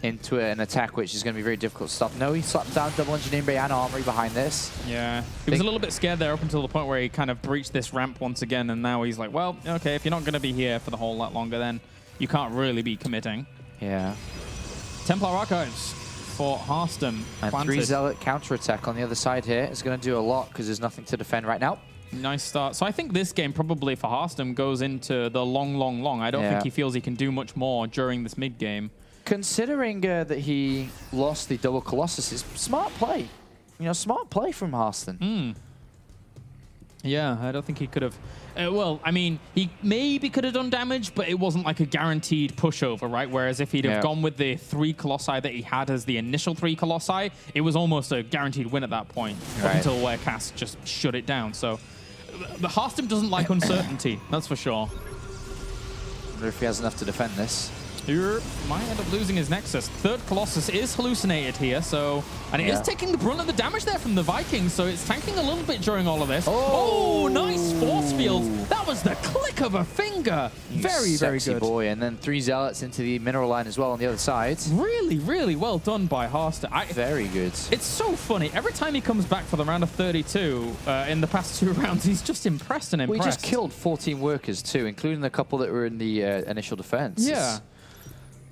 into an attack, which is going to be very difficult to stop. No, he slapped down double engineering bay and armory behind this. Yeah. He was a little bit scared there up until the point where he kind of breached this ramp once again, and now he's like, well, okay, if you're not going to be here for the whole lot longer, then you can't really be committing. Yeah. Templar Archives for Harstem. And 3 Zealot counterattack on the other side here is going to do a lot because there's nothing to defend right now. Nice start. So I think this game probably for Harstem goes into the long. I don't think he feels he can do much more during this mid-game. Considering that he lost the double Colossus, is smart play. You know, smart play from Harstem. Yeah, I don't think he could have... well, I mean, he maybe could have done damage, but it wasn't like a guaranteed pushover, right? Whereas if he'd have gone with the 3 Colossi that he had as the initial 3 Colossi, it was almost a guaranteed win at that point, up until where Cass just shut it down. So the Harstem doesn't like uncertainty, that's for sure. I wonder if he has enough to defend this. Might end up losing his Nexus. Third Colossus is hallucinated here, so... And it is taking the brunt of the damage there from the Vikings, so it's tanking a little bit during all of this. Oh, nice force field. That was the click of a finger. Very, very good. Boy. And then 3 Zealots into the mineral line as well on the other side. Really, really well done by Harstem. Very good. It's so funny. Every time he comes back for the round of 32 in the past 2 rounds, he's just impressed and impressed. We just killed 14 workers too, including the couple that were in the initial defense. Yeah.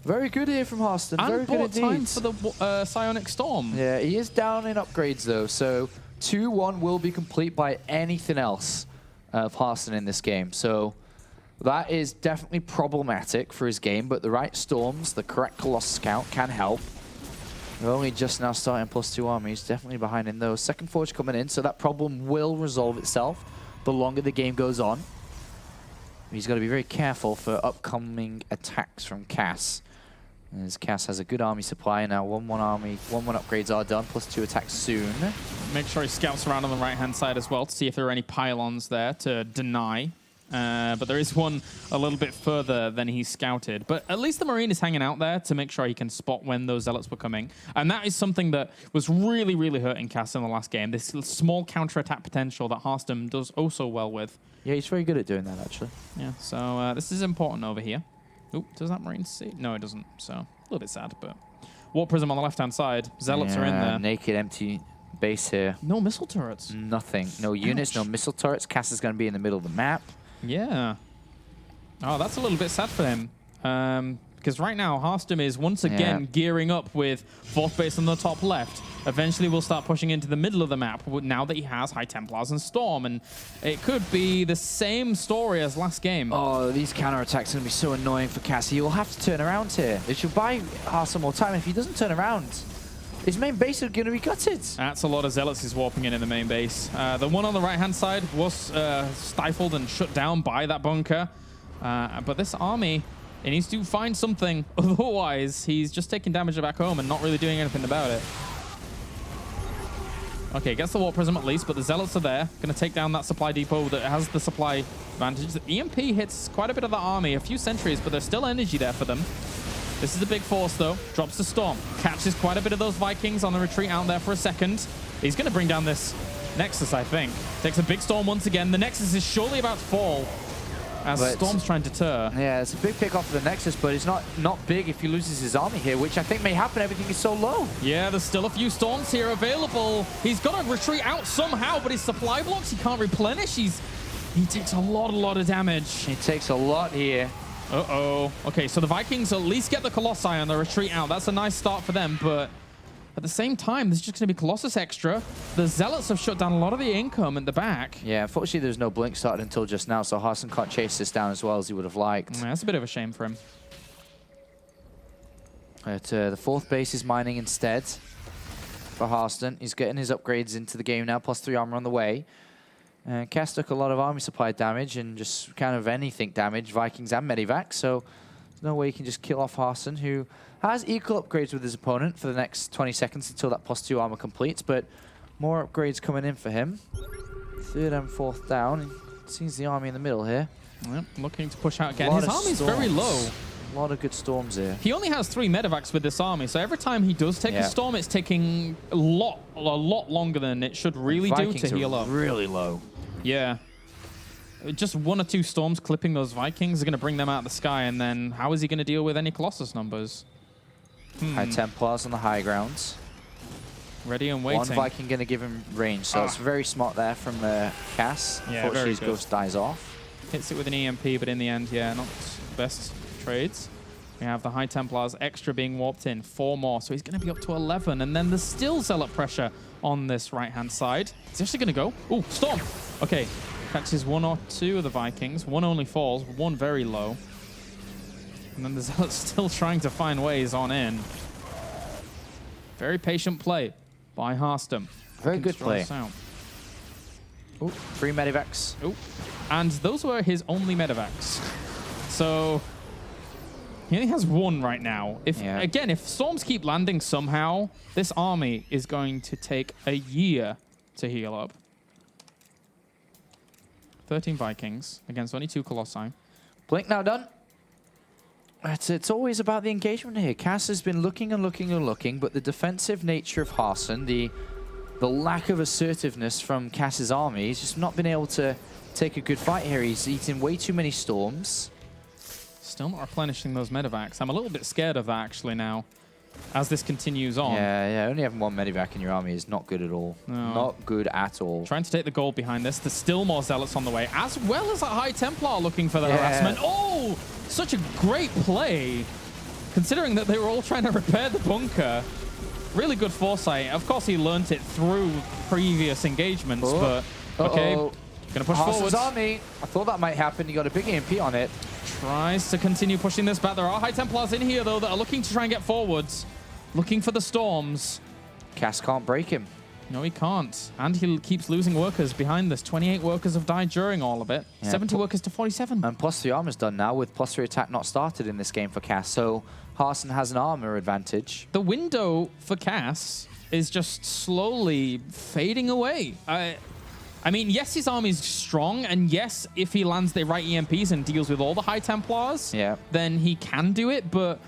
Very good here from Harstem. And Very good indeed. time for the Psionic Storm. Yeah, he is down in upgrades though, so 2-1 will be complete by anything else of Harstem in this game. So that is definitely problematic for his game, but the right storms, the correct Colossus count can help. We're only just now starting +2 armies, definitely behind in those. Second Forge coming in, so that problem will resolve itself the longer the game goes on. He's got to be very careful for upcoming attacks from Cass. As Cass has a good army supply now, 1-1 army, 1-1 upgrades are done, +2 attacks soon. Make sure he scouts around on the right-hand side as well to see if there are any pylons there to deny. But there is one a little bit further than he scouted. But at least the Marine is hanging out there to make sure he can spot when those Zealots were coming. And that is something that was really, really hurting Cass in the last game. This small counter-attack potential that Harstem does oh so well with. Yeah, he's very good at doing that, actually. Yeah, so this is important over here. Oop, does that Marine see? No, it doesn't. So a little bit sad, but Warp Prism on the left-hand side. Zealots are in there. Naked, empty base here. No missile turrets. Nothing. No units, no missile turrets. Cass is going to be in the middle of the map. Yeah. Oh, that's a little bit sad for him. Because right now, Harstem is once again gearing up with 4th base on the top left. Eventually, we'll start pushing into the middle of the map now that he has High Templars and Storm. And it could be the same story as last game. Oh, these counterattacks are going to be so annoying for Cass. He will have to turn around here. It should buy Harstem more time. If he doesn't turn around, his main base is going to be gutted. That's a lot of Zealots he's warping in the main base. The one on the right-hand side was stifled and shut down by that bunker. But this army... He needs to find something, otherwise he's just taking damage back home and not really doing anything about it. Okay, gets the Warp Prism at least, but the Zealots are there. Going to take down that supply depot that has the supply advantage. The EMP hits quite a bit of the army, a few sentries, but there's still energy there for them. This is a big force, though. Drops the Storm. Catches quite a bit of those Vikings on the retreat out there for a second. He's going to bring down this Nexus, I think. Takes a big Storm once again. The Nexus is surely about to fall. As Storm's trying to deter. Yeah, it's a big pick off of the Nexus, but it's not big if he loses his army here, which I think may happen. Everything is so low. Yeah, there's still a few Storms here available. He's got to retreat out somehow, but his supply blocks he can't replenish. He takes a lot of damage. He takes a lot here. Uh-oh. Okay, so the Vikings at least get the Colossi on the retreat out. That's a nice start for them, but at the same time, there's just going to be Colossus extra. The Zealots have shut down a lot of the income in the back. Yeah, unfortunately, there's no blink started until just now, so Harstem can't chase this down as well as he would have liked. Yeah, that's a bit of a shame for him. But the 4th base is mining instead for Harstem. He's getting his upgrades into the game now, +3 armor on the way. Cass took a lot of army supply damage and just kind of anything damage, Vikings and Medivac, so there's no way he can just kill off Harstem, who has equal upgrades with his opponent for the next 20 seconds until that +2 armor completes, but more upgrades coming in for him. 3rd and 4th down. He sees the army in the middle here. Yep, looking to push out again. His army's very low. A lot of good storms here. He only has 3 medevacs with this army, so every time he does take a storm, it's taking a lot longer than it should really do to heal up. Really low. Yeah. Just 1 or 2 storms clipping those Vikings are going to bring them out of the sky, and then how is he going to deal with any Colossus numbers? High Templars on the high grounds. Ready and waiting. 1 Viking going to give him range, so it's very smart there from Cass. Yeah, unfortunately, his Ghost dies off. Hits it with an EMP, but in the end, yeah, not the best trades. We have the High Templars extra being warped in, 4 more, so he's going to be up to 11, and then there's still Zealot pressure on this right-hand side. He's actually going to go. Ooh, Storm! Okay, catches 1 or 2 of the Vikings. 1 only falls, 1 very low. And then the Zealot's still trying to find ways on in. Very patient play by Harstem. Very good play. Ooh, 3 medevacs. Ooh. And those were his only medevacs. So he only has 1 right now. Again, if storms keep landing somehow, this army is going to take a year to heal up. 13 Vikings against only 2 Colossi. Blink now done. It's always about the engagement here. Cass has been looking and looking and looking, but the defensive nature of Harstem, the lack of assertiveness from Cass's army, he's just not been able to take a good fight here. He's eating way too many storms. Still not replenishing those medevacs. I'm a little bit scared of that actually now, as this continues on. Yeah, only having one medevac in your army is not good at all. No. Not good at all. Trying to take the gold behind this. There's still more Zealots on the way, as well as a High Templar looking for the harassment. Oh, such a great play, considering that they were all trying to repair the bunker. Really good foresight. Of course, he learnt it through previous engagements, but okay. Gonna push forward. Army. I thought that might happen. He got a big EMP on it. Tries to continue pushing this back. There are High Templars in here, though, that are looking to try and get forwards. Looking for the storms. Cass can't break him. No, he can't. And he keeps losing workers behind this. 28 workers have died during all of it. Yeah, 70 workers to 47. And +3 armor's done now, with +3 attack not started in this game for Cass. So Harstem has an armor advantage. The window for Cass is just slowly fading away. I mean, yes, his army's strong, and yes, if he lands the right EMPs and deals with all the High Templars, then he can do it. But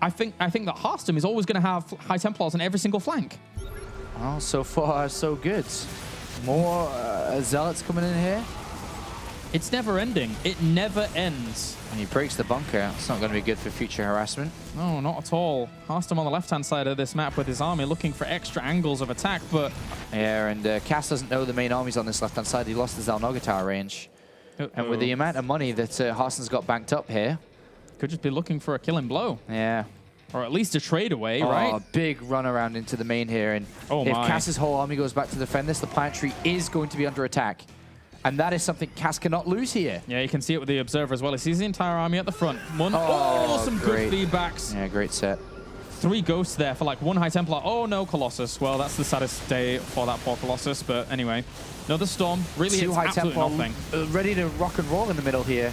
I think that Harstem is always going to have High Templars on every single flank. Oh, so far, so good. More Zealots coming in here. It's never ending. It never ends. And he breaks the bunker. It's not going to be good for future harassment. No, not at all. Harstem on the left-hand side of this map with his army looking for extra angles of attack, but... Yeah, and Cass doesn't know the main army's on this left-hand side. He lost his Zalnoga tower range. And with the amount of money that Harstem's got banked up here... Could just be looking for a killing blow. Yeah. Or at least a trade away, right? A big run around into the main here. And if Cass's whole army goes back to defend this, the plant tree is going to be under attack. And that is something Cass cannot lose here. Yeah, you can see it with the Observer as well. He sees the entire army at the front. Some great. good feedbacks. Yeah, great set. 3 ghosts there for like 1 High Templar. Oh no, Colossus. Well, that's the saddest day for that poor Colossus. But anyway, another storm. Really, 2 it's High absolutely Templar nothing. Ready to rock and roll in the middle here.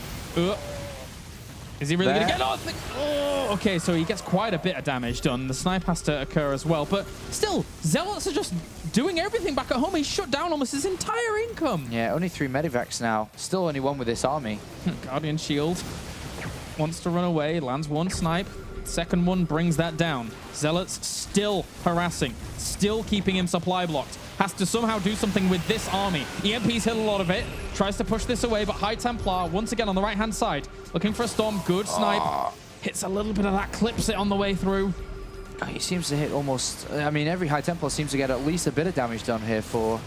Is he really going to get off? Oh, okay, so he gets quite a bit of damage done. The snipe has to occur as well. But still, Zealots are just doing everything back at home. He's shut down almost his entire income. Yeah, only 3 medevacs now. Still only 1 with this army. Guardian Shield wants to run away, lands 1 snipe. Second one brings that down. Zealots still harassing, still keeping him supply blocked. Has to somehow do something with this army. EMP's hit a lot of it. Tries to push this away, but High Templar, once again on the right-hand side, looking for a storm. Good snipe. Hits a little bit of that, clips it on the way through. He seems to hit almost... I mean, every High Templar seems to get at least a bit of damage done here for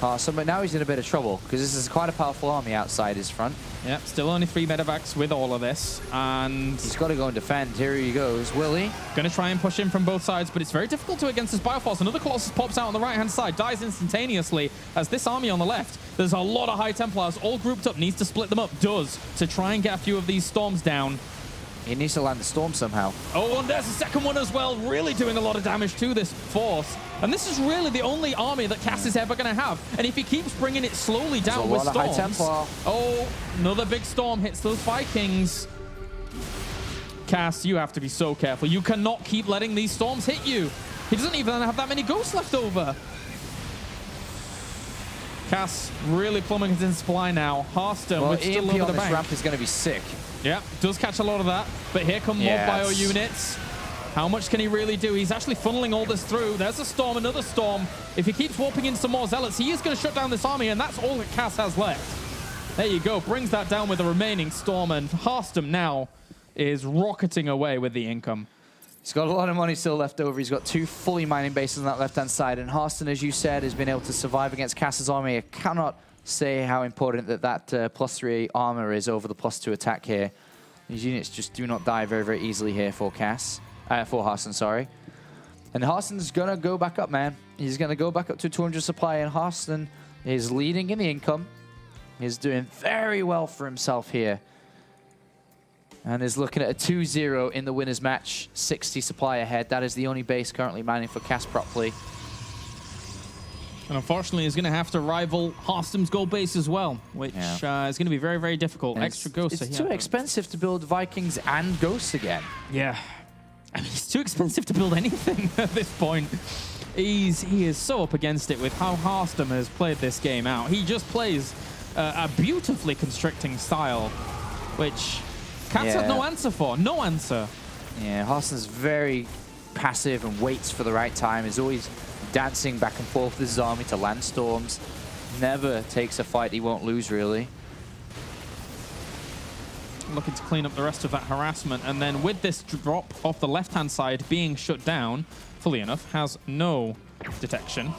Harstem, but now he's in a bit of trouble, because this is quite a powerful army outside his front. Yep, still only 3 medevacs with all of this, and... He's got to go and defend. Here he goes. Will he? Gonna try and push in from both sides, but it's very difficult to against his Bioforce. Another Colossus pops out on the right-hand side, dies instantaneously, as this army on the left, there's a lot of High Templars all grouped up, needs to split them up, does, to try and get a few of these storms down. He needs to land the storm somehow. Oh, and there's a second one as well, really doing a lot of damage to this force. And this is really the only army that Cass is ever going to have. And if he keeps bringing it slowly down with storms... High Templar. Oh, another big storm hits those Vikings. Cass, you have to be so careful. You cannot keep letting these storms hit you. He doesn't even have that many ghosts left over. Cass really plummeting his supply now. Harstem with still over the bank. This ramp is going to be sick. Yeah, does catch a lot of that. But here come more bio units. How much can he really do? He's actually funneling all this through. There's a storm, another storm. If he keeps warping in some more Zealots, he is going to shut down this army, and that's all that Cass has left. There you go. Brings that down with the remaining storm, and Harstem now is rocketing away with the income. He's got a lot of money still left over. He's got 2 fully mining bases on that left-hand side, and Harstem, as you said, has been able to survive against Cass's army. I cannot say how important that +3 armor is over the +2 attack here. These units just do not die very, very easily here for Harstem, sorry. And Harstem's gonna go back up, man. He's gonna go back up to 200 supply, and Harstem is leading in the income. He's doing very well for himself here. And is looking at a 2-0 in the winner's match, 60 supply ahead. That is the only base currently mining for Cass properly. And unfortunately, he's going to have to rival Harstem's gold base as well, which is going to be very, very difficult. And extra ghosts. It's too expensive to build Vikings and ghosts again. Yeah. I mean, it's too expensive to build anything at this point. He is so up against it with how Harstem has played this game out. He just plays a beautifully constricting style, which Cass had no answer for. No answer. Yeah, Harstem's very passive and waits for the right time. Is always dancing back and forth with his army to land storms. Never takes a fight he won't lose, really. Looking to clean up the rest of that harassment. And then with this drop off the left-hand side being shut down, fully enough, has no detection.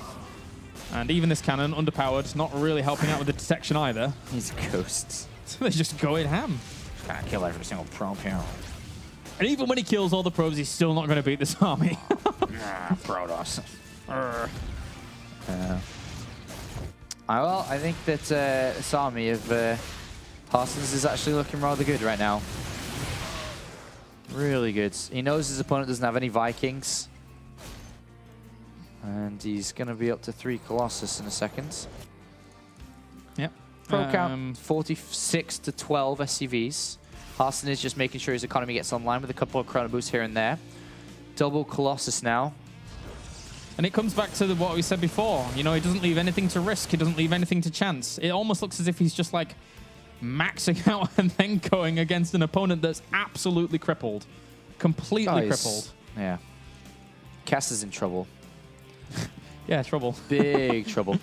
And even this cannon, underpowered, not really helping out with the detection either. He's ghosts. So they're just going ham. Just gotta kill every single probe here. And even when he kills all the probes, he's still not going to beat this army. Protoss. Well, I think that this army of Harstem's is actually looking rather good right now. Really good. He knows his opponent doesn't have any Vikings. And he's going to be up to 3 Colossus in a second. Yep. Pro count 46 to 12 SCVs. Harstem is just making sure his economy gets online with a couple of chrono boosts here and there. Double Colossus now. And it comes back to what we said before. You know, he doesn't leave anything to risk. He doesn't leave anything to chance. It almost looks as if he's just like maxing out and then going against an opponent that's absolutely crippled. Completely crippled. Yeah. Cass is in trouble. Yeah, trouble. Big trouble.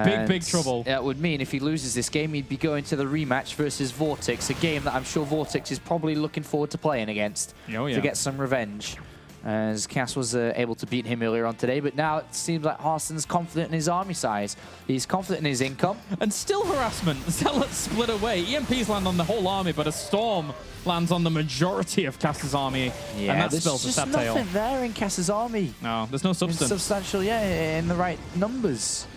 Big trouble. That would mean if he loses this game, he'd be going to the rematch versus Vortex, a game that I'm sure Vortex is probably looking forward to playing against to get some revenge. As Cass was able to beat him earlier on today, but now it seems like Harstem's confident in his army size. He's confident in his income. And still harassment. Zealots split away. EMPs land on the whole army, but a storm lands on the majority of Cass's army. Yeah, and that spells a sad tail. There's nothing there in Cass's army. No, there's no substance. It's substantial, yeah, in the right numbers.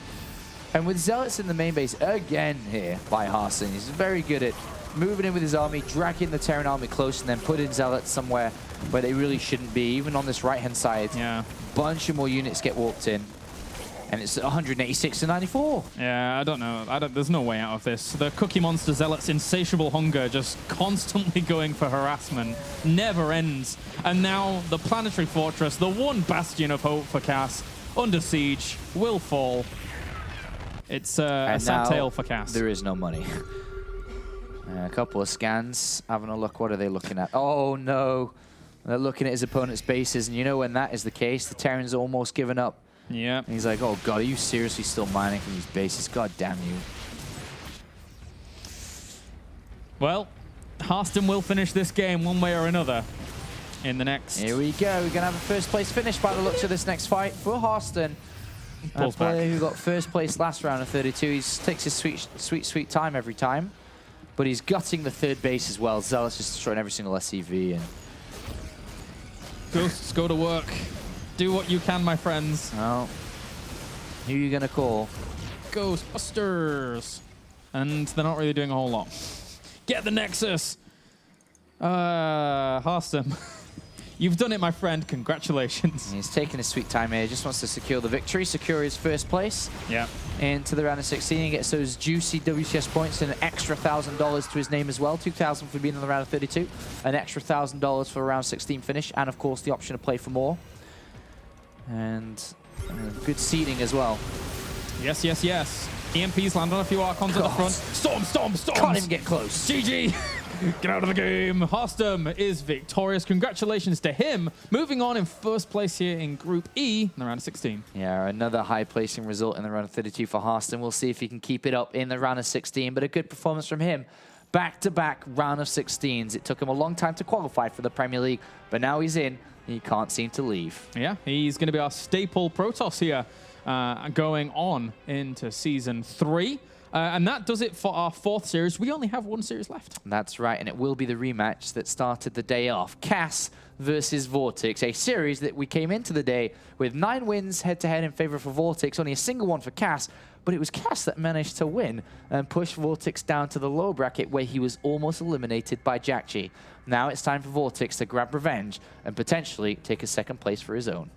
And with Zealots in the main base again here by Harstem, he's very good at moving in with his army, dragging the Terran army close, and then putting Zealots somewhere where they really shouldn't be, even on this right-hand side. Yeah. Bunch of more units get walked in. And it's 186 to 94. Yeah, I don't know. There's no way out of this. The Cookie Monster Zealot's insatiable hunger just constantly going for harassment. Never ends. And now the Planetary Fortress, the one bastion of hope for Cass, under siege, will fall. It's a sad tale for Cass. There is no money. A couple of scans, having a look. What are they looking at? Oh, no. They're looking at his opponent's bases, and you know when that is the case, the Terran's almost given up. Yeah. And he's like, oh, God, are you seriously still mining from these bases? God damn you. Well, Harstem will finish this game one way or another in the next. Here we go. We're going to have a first-place finish by the looks of this next fight for Harstem. A player who got first place last round of 32. He takes his sweet time every time. But he's gutting the third base as well. Zealot's just destroying every single SCV. And Ghosts, go to work. Do what you can, my friends. well, who are you going to call? Ghostbusters. And they're not really doing a whole lot. Get the Nexus. Harstem. You've done it, my friend. Congratulations. He's taking his sweet time here. Just wants to secure the victory, secure his first place. Yeah. Into the round of 16. He gets those juicy WCS points and an extra $1,000 to his name as well. 2,000 for being in the round of 32. An extra $1,000 for a round 16 finish. And, of course, the option to play for more. And good seeding as well. Yes, yes, yes. EMPs land on a few Archons at the front. Storm. Can't even get close. GG. Get out of the game. Harstem is victorious. Congratulations to him. Moving on in first place here in Group E in the round of 16. Yeah, another high placing result in the round of 32 for Harstem. We'll see if he can keep it up in the round of 16, but a good performance from him. Back-to-back round of 16s. It took him a long time to qualify for the Premier League, but now he's in. He can't seem to leave. Yeah, he's going to be our staple Protoss here going on into Season 3. And that does it for our fourth series. We only have one series left. That's right, and it will be the rematch that started the day off. Cass versus Vortex, a series that we came into the day with 9 wins head-to-head in favor for Vortex, only a single one for Cass, but it was Cass that managed to win and push Vortex down to the low bracket where he was almost eliminated by Jackchi. Now it's time for Vortex to grab revenge and potentially take a second place for his own.